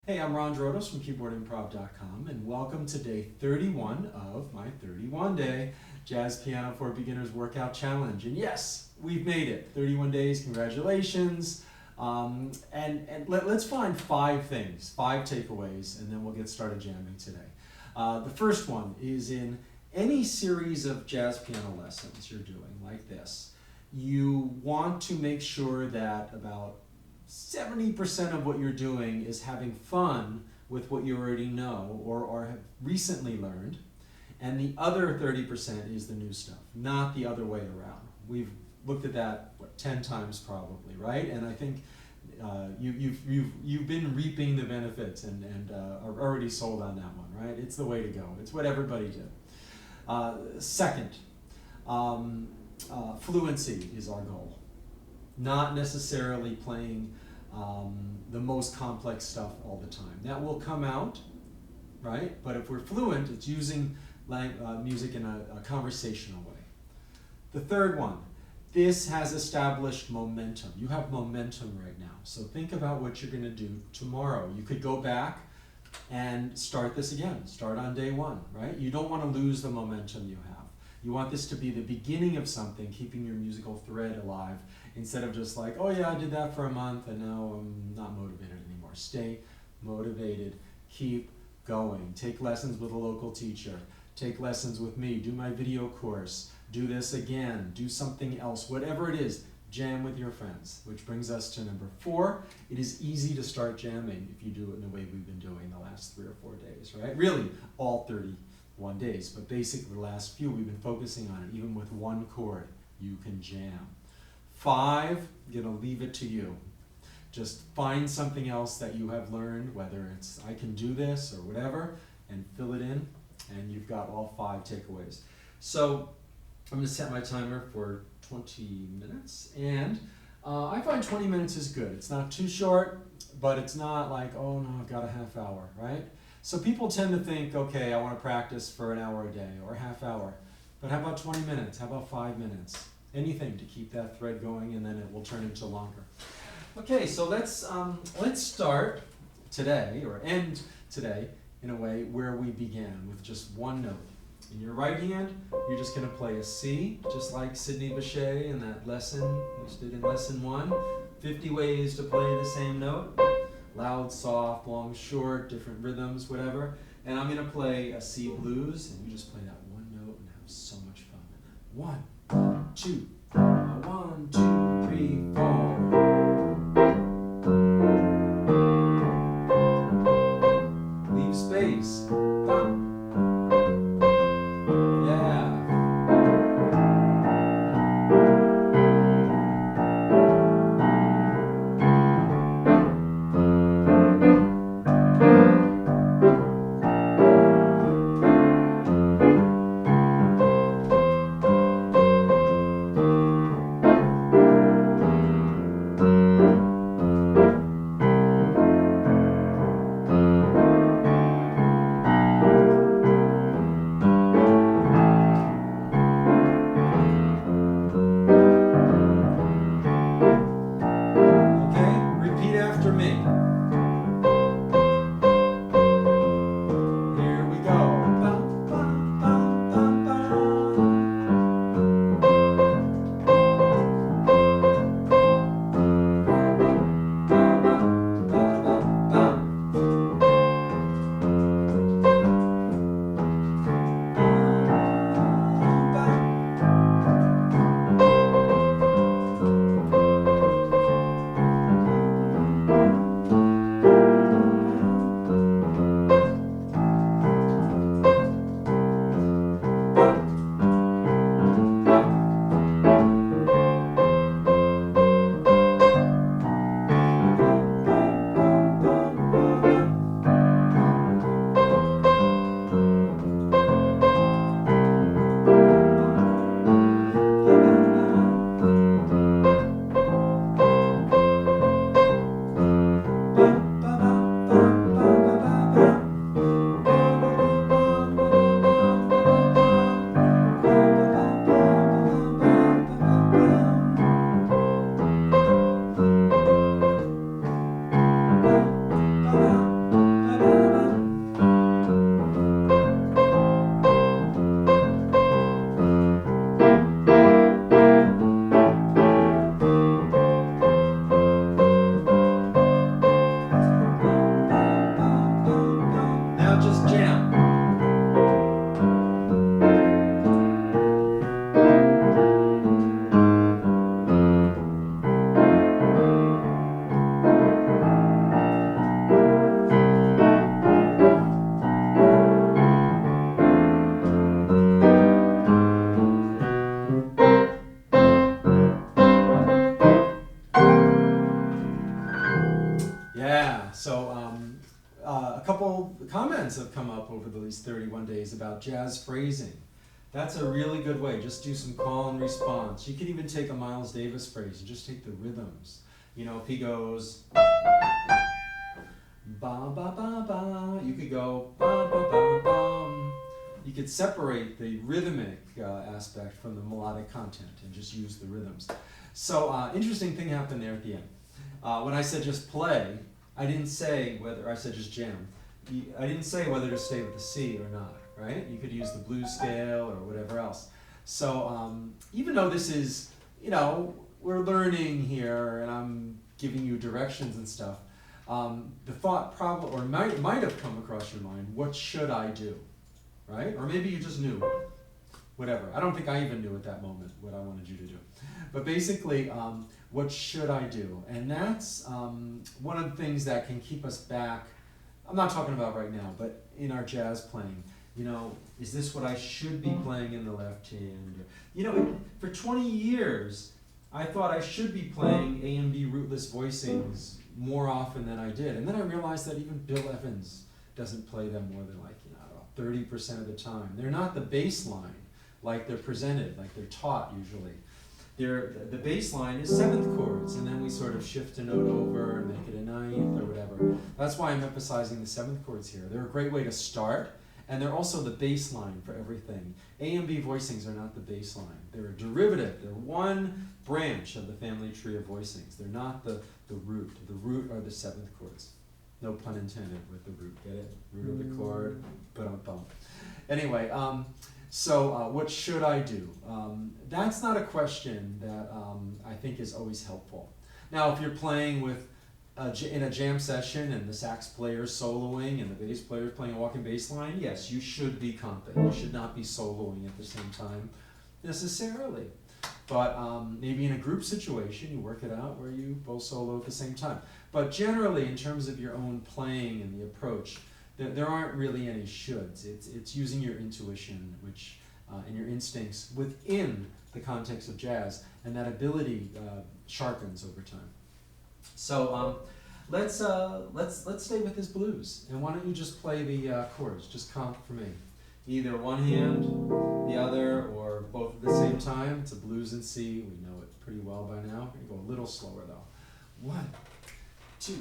Hey, I'm Ron Drotos from KeyboardImprov.com, and welcome to day 31 of my 31-day Jazz Piano for Beginners Workout Challenge. And yes, we've made it. 31 days, congratulations. Let's find 5 things, 5 takeaways, and then we'll get started jamming today. The first one is in any series of jazz piano lessons you're doing like this, you want to make sure that about 70% of what you're doing is having fun with what you already know or have recently learned, and the other 30% is the new stuff, not the other way around. We've looked at that 10 times probably, right? And I think you've been reaping the benefits and are already sold on that one, right? It's the way to go. It's what everybody did. Second, fluency is our goal. Not necessarily playing the most complex stuff all the time. That will come out, right? But if we're fluent, it's using music in a conversational way. The third one, this has established momentum. You have momentum right now. So think about what you're going to do tomorrow. You could go back and start this again. Start on day 1, right? You don't want to lose the momentum you have. You want this to be the beginning of something, keeping your musical thread alive, instead of just like, oh yeah, I did that for a month and now I'm not motivated anymore. Stay motivated, keep going. Take lessons with a local teacher, take lessons with me, do my video course, do this again, do something else, whatever it is, jam with your friends. Which brings us to number 4, it is easy to start jamming if you do it in the way we've been doing the last 3 or 4 days, right? Really, all 31 days, but basically the last few we've been focusing on it. Even with 1 chord, you can jam. 5, I'm gonna leave it to you. Just find something else that you have learned, whether it's I can do this or whatever, and fill it in, and you've got all 5 takeaways. So I'm gonna set my timer for 20 minutes, and I find 20 minutes is good. It's not too short, but it's not like, oh no, I've got a half hour, right? So people tend to think, okay, I want to practice for an hour a day or a half hour, but how about 20 minutes? How about 5 minutes? Anything to keep that thread going, and then it will turn into longer. Okay, so let's start today, or end today, in a way where we began, with just 1 note. In your right hand, you're just going to play a C, just like Sidney Bechet in that lesson we did in lesson 1. 50 ways to play the same note. Loud, soft, long, short, different rhythms, whatever. And I'm going to play a C blues, and you just play that 1 note and have so much fun. 1, 2, 1, 2, 3, 4. Leave space. Thumb. Yeah. A couple comments have come up over these 31 days about jazz phrasing. That's a really good way. Just do some call and response. You can even take a Miles Davis phrase and just take the rhythms. You know, if he goes ba ba ba ba, you could go ba ba ba bum. You could separate the rhythmic aspect from the melodic content and just use the rhythms. So interesting thing happened there at the end. When I said just play, I didn't say whether, I said just jam. I didn't say whether to stay with the C or not, right? You could use the blues scale or whatever else. So even though this is, you know, we're learning here and I'm giving you directions and stuff, the thought probably, or might have come across your mind, what should I do, right? Or maybe you just knew, whatever. I don't think I even knew at that moment what I wanted you to do. But basically, what should I do? And that's one of the things that can keep us back. I'm not talking about right now, but in our jazz playing, you know, is this what I should be playing in the left hand? You know, for 20 years, I thought I should be playing A and B rootless voicings more often than I did. And then I realized that even Bill Evans doesn't play them more than, like, you know, 30% of the time. They're not the bass line like they're presented, like they're taught usually. The bass line is seventh chords, and then we sort of shift a note over and make it a ninth or whatever. That's why I'm emphasizing the seventh chords here. They're a great way to start, and they're also the bass line for everything. A and B voicings are not the bass line. They're a derivative. They're one branch of the family tree of voicings. They're not the root. The root are the seventh chords. No pun intended with the root. Get it? Root of the chord. Ba-dum-bum. Anyway, so what should I do? That's not a question that I think is always helpful. Now, if you're playing with in a jam session and the sax player is soloing and the bass player is playing a walking bass line, yes, you should be comping. You should not be soloing at the same time necessarily. But maybe in a group situation, you work it out where you both solo at the same time. But generally, in terms of your own playing and the approach, there aren't really any shoulds. It's using your intuition, which and your instincts within the context of jazz, and that ability sharpens over time. So let's stay with this blues, and why don't you just play the chords? Just comp for me, either one hand, the other, or both at the same time. It's a blues in C. We know it pretty well by now. We're gonna go a little slower though. 1, 2.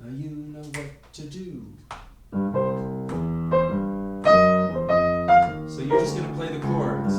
Now you know what to do. So you're just going to play the chords.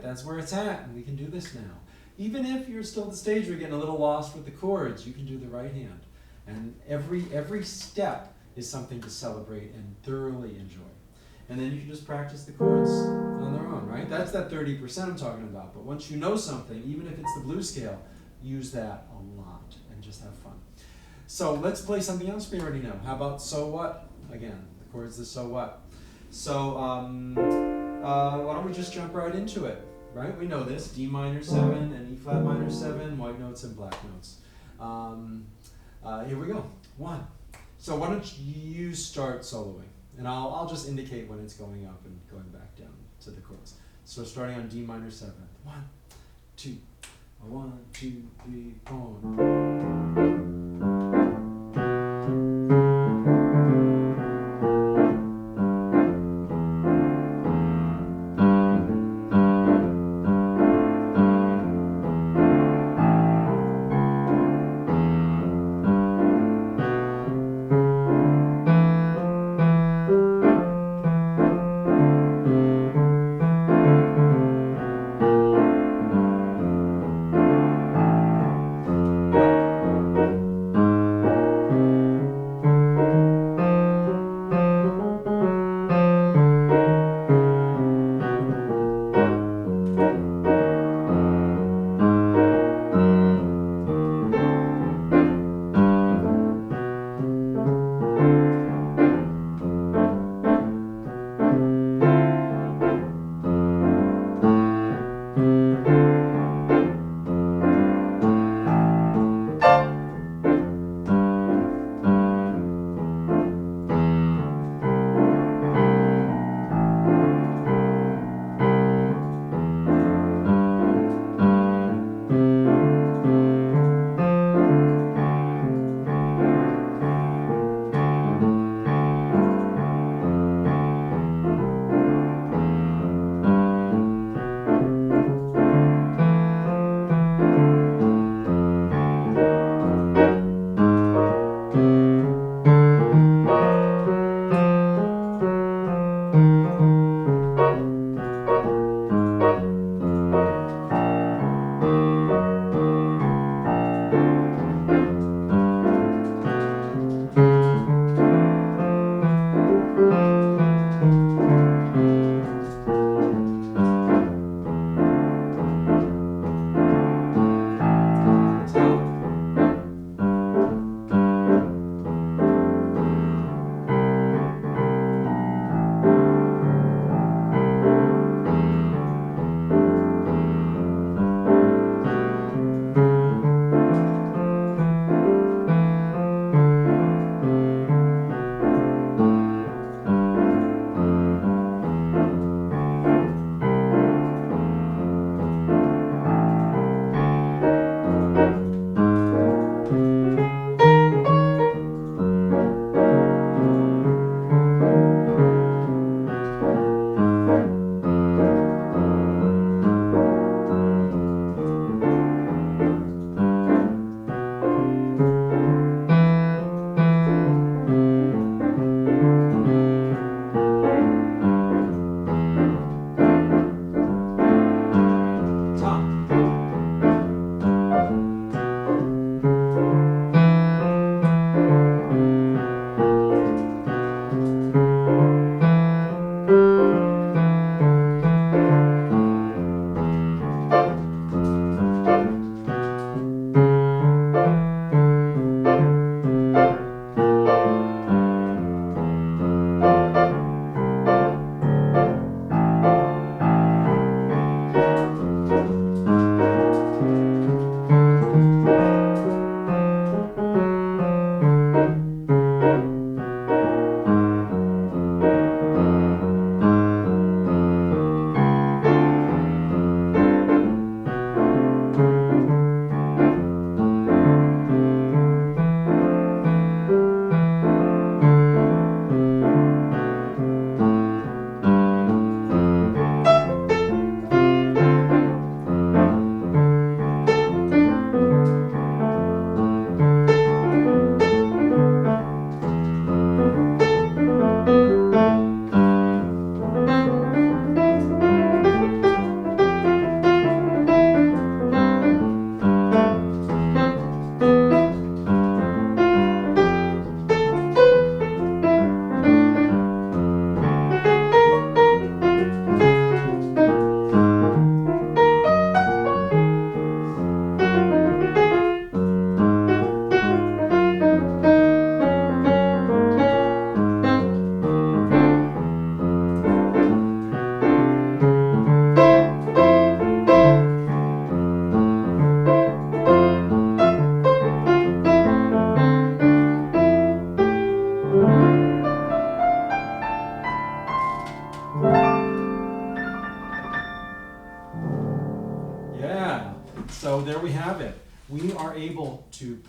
That's where it's at, and we can do this now. Even if you're still at the stage where you're getting a little lost with the chords, you can do the right hand. And every step is something to celebrate and thoroughly enjoy. And then you can just practice the chords on their own, right? That's that 30% I'm talking about. But once you know something, even if it's the blues scale, use that a lot and just have fun. So let's play something else we already know. How about So What? Again, the chord's the So What. So why don't we just jump right into it, right? We know this, D minor 7 and E flat minor 7, white notes and black notes. Here we go, 1. So why don't you start soloing? And I'll just indicate when it's going up and going back down to the chords. So starting on D minor 7. 1, 2, 1, 2, 3, 4.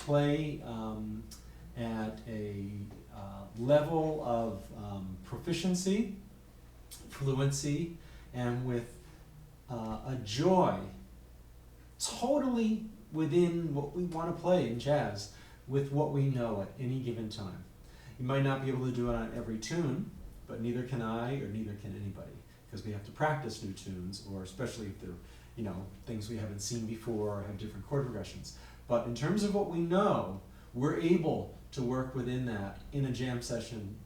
play at a level of proficiency, fluency, and with a joy totally within what we want to play in jazz with what we know at any given time. You might not be able to do it on every tune, but neither can I or neither can anybody, because we have to practice new tunes, or especially if they're, you know, things we haven't seen before or have different chord progressions. But in terms of what we know, we're able to work within that in a jam session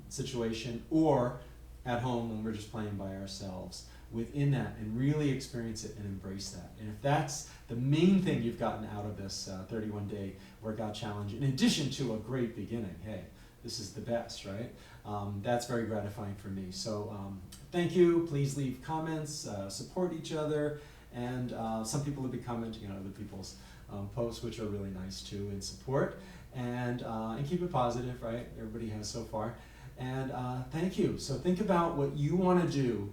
situation, or at home when we're just playing by ourselves, within that, and really experience it and embrace that. And if that's the main thing you've gotten out of this 31-day workout challenge, in addition to a great beginning, hey, this is the best, right? That's very gratifying for me. So thank you. Please leave comments, support each other, and some people will be commenting on other people's posts, which are really nice too, in support. And keep it positive, right? Everybody has so far. And thank you. So think about what you want to do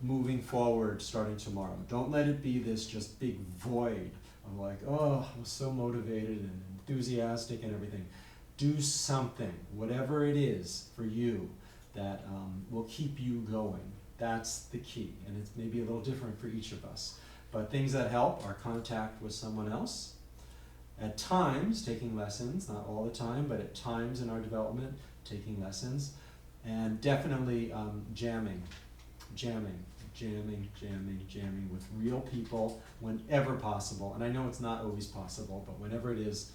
moving forward starting tomorrow. Don't let it be this just big void of like, oh, I was so motivated and enthusiastic and everything. Do something, whatever it is for you, that will keep you going. That's the key. And it's maybe a little different for each of us. But things that help are contact with someone else. At times, taking lessons, not all the time, but at times in our development, taking lessons. And definitely jamming with real people whenever possible. And I know it's not always possible, but whenever it is,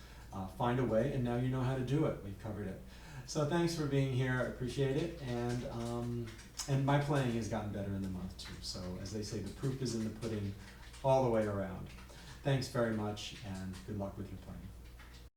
find a way, and now you know how to do it. We've covered it. So thanks for being here, I appreciate it. And my playing has gotten better in the month too. So as they say, the proof is in the pudding all the way around. Thanks very much, and good luck with your playing.